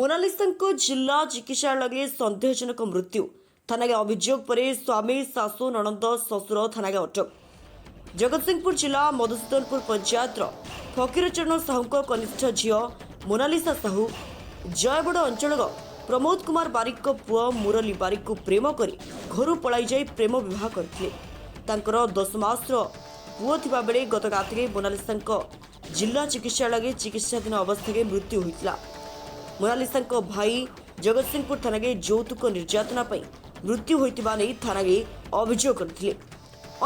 ମୋନାଲିସାଙ୍କ ଜିଲ୍ଲା ଚିକିତ୍ସାଳୟରେ ସନ୍ଦେହଜନକ ମୃତ୍ୟୁ। ଥାନାରେ ଅଭିଯୋଗ ପରେ ସ୍ୱାମୀ, ଶାଶୁ, ନଣନ୍ଦ, ଶ୍ୱଶୁର ଥାନାରେ ଅଟକ। ଜଗତସିଂହପୁର ଜିଲ୍ଲା ମଧୁସୂଦନପୁର ପଞ୍ଚାୟତର ଫକୀରଚରଣ ସାହୁଙ୍କ କନିଷ୍ଠ ଝିଅ ମୋନାଲିସା ସାହୁ ଜୟଗଡ଼ ଅଞ୍ଚଳର ପ୍ରମୋଦ କୁମାର ବାରିକଙ୍କ ପୁଅ ମୁରଲୀ ବାରିକଙ୍କୁ ପ୍ରେମ କରି ଘରୁ ପଳାଇଯାଇ ପ୍ରେମ ବିବାହ କରିଥିଲେ। ତାଙ୍କର 10 ମାସର ପୁଅ ଥିବାବେଳେ ଗତ ରାତିରେ ମୋନାଲିସାଙ୍କ ଜିଲ୍ଲା ଚିକିତ୍ସାଳୟରେ ଚିକିତ୍ସାଧୀନ ଅବସ୍ଥାରେ ମୃତ୍ୟୁ ହୋଇଥିଲା। ମୋନାଲିସାଙ୍କ ଭାଇ ଜଗତସିଂହପୁର ଥାନାରେ ଯୌତୁକ ନିର୍ଯାତନା ପାଇଁ ମୃତ୍ୟୁ ହୋଇଥିବା ନେଇ ଥାନାରେ ଅଭିଯୋଗ କରିଥିଲେ।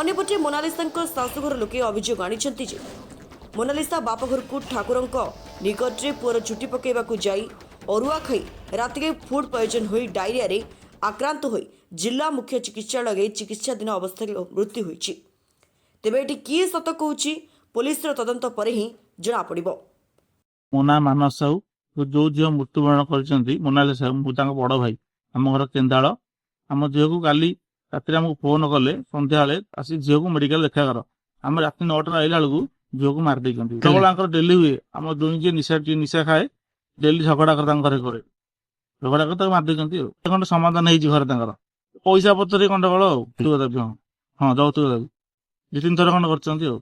ଅନ୍ୟପଟେ ମୋନାଲିସାଙ୍କ ଶାଶୁଘର ଲୋକେ ଅଭିଯୋଗ ଆଣିଛନ୍ତି ଯେ ମୋନାଲିସା ବାପଘରକୁ ଠାକୁରଙ୍କ ନିକଟରେ ପୁଅର ଚୁଟି ପକାଇବାକୁ ଯାଇ ଅରୁଆ ଖାଇ ରାତିରେ ଫୁଡ୍ ପଏଜନ୍ ହୋଇ ଡାଇରିଆରେ ଆକ୍ରାନ୍ତ ହୋଇ ଜିଲ୍ଲା ମୁଖ୍ୟ ଚିକିତ୍ସାଳୟରେ ଚିକିତ୍ସାଧୀନ ଅବସ୍ଥାରେ ମୃତ୍ୟୁ ହୋଇଛି। ତେବେ ଏଠି କିଏ ସତ କହୁଛି, ପୋଲିସର ତଦନ୍ତ ପରେ ହିଁ ଜଣାପଡ଼ିବ। ମୋ ନାଁ ମାନସ ସାହୁ। ଯୋଉ ଝିଅ ମୃତ୍ୟୁବରଣ କରିଛନ୍ତି ମୋନାଲିସା ସାହୁ, ମୁଁ ତାଙ୍କ ବଡ ଭାଇ। ଆମ ଘର କେନ୍ଦାଳ। ଆମ ଝିଅକୁ କାଲି ରାତିରେ ଆମକୁ ଫୋନ କଲେ, ସନ୍ଧ୍ୟାବେଳେ ଆସି ଝିଅକୁ ମେଡିକାଲ ଦେଖା କର। ଆମେ ରାତି 9ଟାରେ ଆଇଲା ବେଳକୁ ଝିଅକୁ ମାରି ଦେଇଛନ୍ତି। ତାଙ୍କର ଡେଲି ହୁଏ, ଆମ ଯୋଉ ଯିଏ ନିଶା ଖାଏ ଡେଲି ଝଗଡା କରେ, ତାଙ୍କ ଘରେ କରେ ଝଗଡା କରି ତାକୁ ମାରି ଦେଇଛନ୍ତି। ଆଉ ଖଣ୍ଡେ ସମାଧାନ ହେଇଛି ଘରେ ତାଙ୍କର ପଇସା ପତ୍ର ଗଣ୍ଡଗୋଳ ଆଉ ହଁ ଯୌତୁକ ଦାବି 2-3 ଥର ଖଣ୍ଡେ କରିଛନ୍ତି। ଆଉ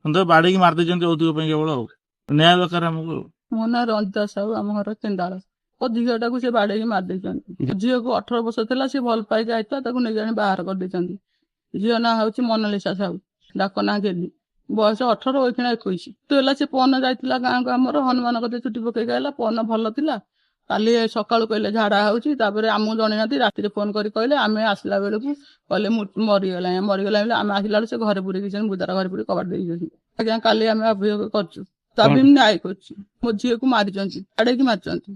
କିନ୍ତୁ ବାଡିକି ମାରି ଦେଇଛନ୍ତି ଯୌତୁକ ପାଇଁ କେବଳ। ଆଉ ନ୍ୟାୟ ଦରକାର ଆମକୁ। ମୋ ନାଁ ରଞ୍ଜିତା ସାହୁ, ଆମ ଘର କେନ୍ଦାଳ। ଝିଅଟାକୁ ସେ ବାଡେଇକି ମାରି ଦେଇଛନ୍ତି। ଝିଅକୁ 18 ବର୍ଷ ଥିଲା, ସେ ଭଲ ପାଇକି ଯାଇଥିଲା, ତାକୁ ନେଇକି ଆଣି ବାହାର କରିଦେଇଛନ୍ତି। ଝିଅ ନାଁ ହଉଛି ମୋନାଲିସା ସାହୁ, ଡାକ ନାଁ ଗେଲି। ବୟସ 18, ଏଇଖିଣା 21। ତୁ ହେଲା ସେ ପଅନ ଯାଇଥିଲା ଗାଁକୁ, ଆମର ହନୁମାନ କତିରେ ଚୁଟି ପକେଇକି ଆଇଲା। ପଅନ ଭଲ ଥିଲା, କାଲି ସକାଳୁ କହିଲେ ଝାଡା ହଉଛି। ତାପରେ ଆମକୁ ଜଣେଇନାହାନ୍ତି, ରାତିରେ ଫୋନ କରି କହିଲେ। ଆମେ ଆସିଲା ବେଳକୁ କହିଲେ ମରିଗଲା ବୋଲି ଆମେ ଆସିଲା ବେଳକୁ ସେ ଘରେ ପୁରେଇ ଦେଇଛନ୍ତି, ବୁଦାର ଘରେ ପୁରେଇ କବାଟ ଦେଇଛନ୍ତି। ଆଜ୍ଞା, କାଲି ଆମେ ଅଭିଯୋଗ କରୁଛୁ, ଦାବି ନ୍ୟାୟ କରୁଛୁ। ମୋ ଝିଅକୁ ମାରିଛନ୍ତି, ଆଡେଇକି ମାରିଛନ୍ତି।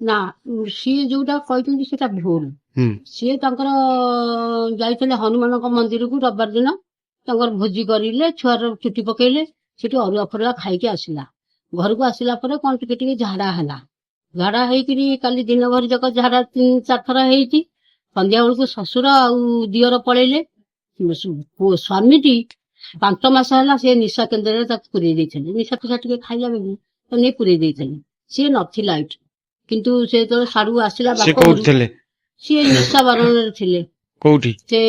ନା, ସିଏ ଯୋଉଟା କହିଛନ୍ତି ସେଟା ଭୁଲ। ସିଏ ତାଙ୍କର ଯାଇଥିଲେ ହନୁମାନଙ୍କ ମନ୍ଦିରକୁ ରବିବାର ଦିନ, ତାଙ୍କର ଭୋଜି କରିଲେ, ଛୁଆର ଚୁଟି ପକେଇଲେ, ସେଠି ଅରୁଆ ଫରୁଆ ଖାଇକି ଆସିଲା। ଘରକୁ ଆସିଲା ପରେ କଣ ଟିକେ ଟିକେ ଝାଡା ହେଲା। ଝାଡା ହେଇକିରି କାଲି ଦିନ ଭରି ଯାକ ଝାଡା 3-4 ଥର ହେଇଛି। ସନ୍ଧ୍ୟା ବେଳକୁ ଶ୍ୱଶୁର ଆଉ ଦିଅର ପଳେଇଲେ। ସ୍ୱାମୀଟି 5 ମାସ ହେଲା ସେ ନିଶା କେନ୍ଦ୍ରରେ ତାକୁ ପୁରେଇ ଦେଇଥିଲେ। ନିଶା ଫିସା ଟିକେ ଖାଇଲା ବେଳକୁ ନେଇ ପୁରେଇ ଦେଇଥିଲେ। ସିଏ ନଥିଲା ଏଇଠି, କିନ୍ତୁ ସେ ଯେତେବେଳେ ସାଡୁ ଆସିଲା ସିଏ ନିଶା ବାରଣରେ ଥିଲେ। କୋଉଠି? ସେ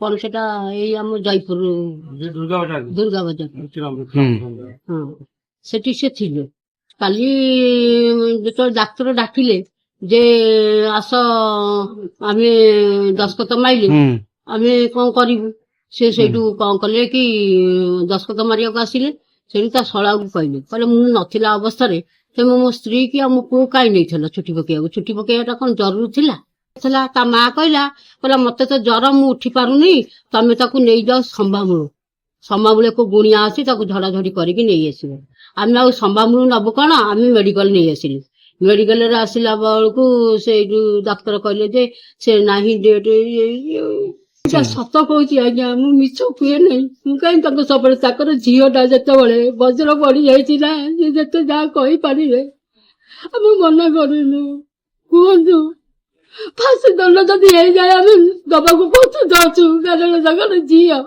କଣ ସେଟା ଏଇ ଆମ ଜୟପୁର ଦୁର୍ଗା ବଜାର। ହଁ, ସେଠି ସେ ଥିଲେ। କାଲି ଯେତେବେଳେ ଡାକ୍ତର ଡାକିଲେ ଯେ ଆସ ଆମେ ଦସ୍ତଖତ ମାଇଲେ, ଆମେ କଣ କରିବୁ? ସେ ସେଇଠୁ କଣ କଲେ କି ଦସ୍ତଖତ ମାରିବାକୁ ଆସିଲେ। ସେଠି ତା ଶଳାକୁ କହିଲେ ମୁଁ ନଥିଲା ଅବସ୍ଥାରେ ତମେ ମୋ ସ୍ତ୍ରୀ କି ଆଉ ମୋ ପୁଅ କାହିଁ ନେଇଥିଲ ଚୁଟି ପକେଇବାକୁ? ଚୁଟି ପକେଇବାଟା କଣ ଜରୁରୀ ଥିଲା? ତା ମା କହିଲା ମତେ ତ ଜ୍ୱର, ମୁଁ ଉଠି ପାରୁନି, ତମେ ତାକୁ ନେଇଯାଅ ସମ୍ବାମୂଳ ଏକ ଗୁଣିଆ ଅଛି, ତାକୁ ଝଡାଝଡି କରିକି ନେଇ ଆସିବ। ଆମେ ଆଉ ସମ୍ବାମୂଳ ନବୁ କଣ? ଆମେ ମେଡିକାଲ ନେଇ ଆସିଲୁ। ମେଡିକାଲରେ ଆସିଲା ବେଳକୁ ସେଇଠୁ ଡାକ୍ତର କହିଲେ ଯେ ସେ ନାହିଁ, ଡେଟ୍। ସତ କହୁଛି ଆଜ୍ଞା, ମୁଁ ମିଛ କୁହେ ନାହିଁ। ମୁଁ କାହିଁ ତାଙ୍କ ସବୁବେଳେ, ତାଙ୍କର ଝିଅଟା ଯେତେବେଳେ ବଜ୍ର ପଡି ଯାଇଛି ନା, ସେ ଯେତେ ଯାହା କହିପାରିବେ ଆମେ ମନା କରିନୁ। କୁହନ୍ତୁ, ଫାଶୀ ଦଣ୍ଡ ଯଦି ହେଇଯାଏ ଆମେ ଦବାକୁ ପ୍ରସ୍ତୁତ ଅଛୁ, କାରଣ ତାଙ୍କର ଝିଅ।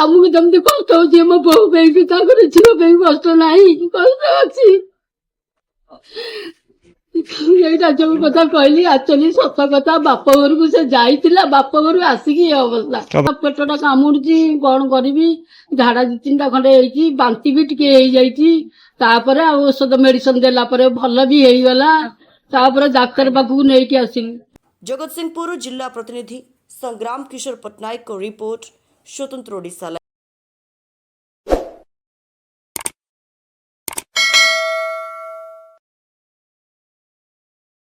ଆମକୁ ଯେମିତି କଷ୍ଟ ହଉଛି ମୋ ବୋଉ ପାଇଁ, ତାଙ୍କର ଝିଅ ପାଇଁ କଷ୍ଟ ନାହିଁ, କଷ୍ଟ ଅଛି। ଏଇଟା ଯୋଉ କଥା କହିଲି ଆକ୍ଚୁଆଲି ସତ କଥା। ବାପ ଘରକୁ ସେ ଯାଇଥିଲା, ବାପ ଘରୁ ଆସିକି ଏ ଅବସ୍ଥା। ପେଟଟା କାମୁଡୁଛି, କଣ କରିବି? ଝାଡା 2-3ଟା ଖଣ୍ଡେ ହେଇଛି, ବାନ୍ତି ବି ଟିକେ ହେଇଯାଇଛି। ତାପରେ ଆଉ ଔଷଧ ମେଡିସିନ ଦେଲା ପରେ ଭଲ ବି ହେଇଗଲା। ତାପରେ ଡାକ୍ତର ପାଖକୁ ନେଇକି ଆସିଲି। ଜଗତସିଂହପୁର ଜିଲ୍ଲା ପ୍ରତିନିଧି ସଂଗ୍ରାମ କିଶୋର ପଟ୍ଟନାୟକ ରିପୋର୍ଟ, ସ୍ୱତନ୍ତ୍ର ଓଡ଼ିଶା।